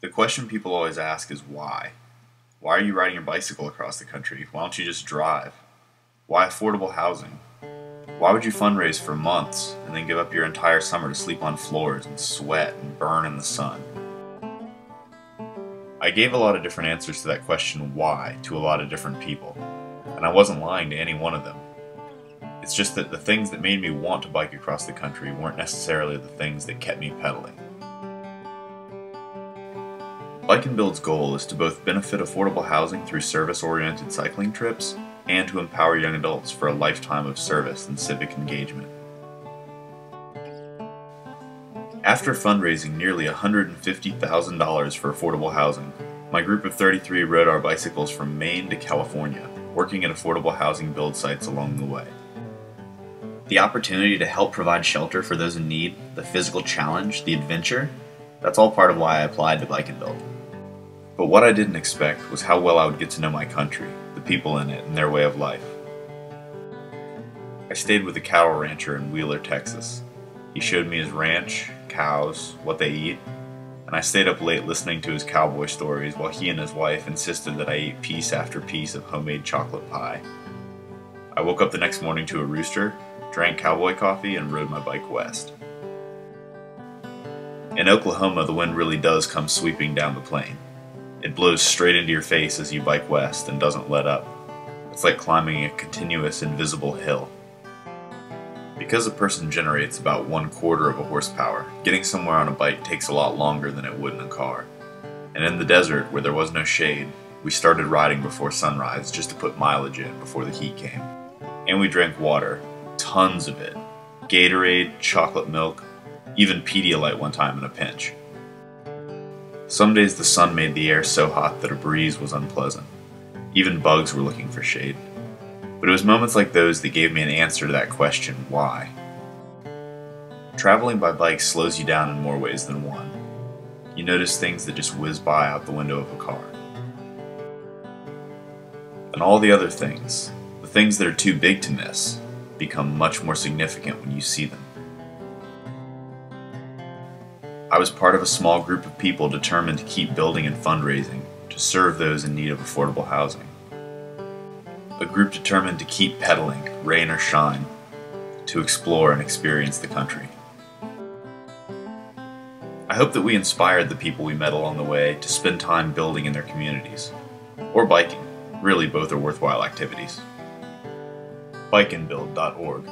The question people always ask is why? Why are you riding your bicycle across the country? Why don't you just drive? Why affordable housing? Why would you fundraise for months and then give up your entire summer to sleep on floors and sweat and burn in the sun? I gave a lot of different answers to that question why to a lot of different people, and I wasn't lying to any one of them. It's just that the things that made me want to bike across the country weren't necessarily the things that kept me pedaling. Bike and Build's goal is to both benefit affordable housing through service-oriented cycling trips and to empower young adults for a lifetime of service and civic engagement. After fundraising nearly $150,000 for affordable housing, my group of 33 rode our bicycles from Maine to California, working at affordable housing build sites along the way. The opportunity to help provide shelter for those in need, the physical challenge, the adventure, that's all part of why I applied to Bike and Build. But what I didn't expect was how well I would get to know my country, the people in it, and their way of life. I stayed with a cattle rancher in Wheeler, Texas. He showed me his ranch, cows, what they eat, and I stayed up late listening to his cowboy stories while he and his wife insisted that I eat piece after piece of homemade chocolate pie. I woke up the next morning to a rooster, drank cowboy coffee, and rode my bike west. In Oklahoma, the wind really does come sweeping down the plain. It blows straight into your face as you bike west and doesn't let up. It's like climbing a continuous invisible hill. Because a person generates about 1/4 of a horsepower, getting somewhere on a bike takes a lot longer than it would in a car. And in the desert, where there was no shade, we started riding before sunrise just to put mileage in before the heat came. And we drank water, tons of it. Gatorade, chocolate milk, even Pedialyte one time in a pinch. Some days the sun made the air so hot that a breeze was unpleasant. Even bugs were looking for shade. But it was moments like those that gave me an answer to that question, why? Traveling by bike slows you down in more ways than one. You notice things that just whiz by out the window of a car. And all the other things, the things that are too big to miss, become much more significant when you see them. I was part of a small group of people determined to keep building and fundraising to serve those in need of affordable housing. A group determined to keep pedaling, rain or shine, to explore and experience the country. I hope that we inspired the people we met along the way to spend time building in their communities, or biking. Really, both are worthwhile activities. bikeandbuild.org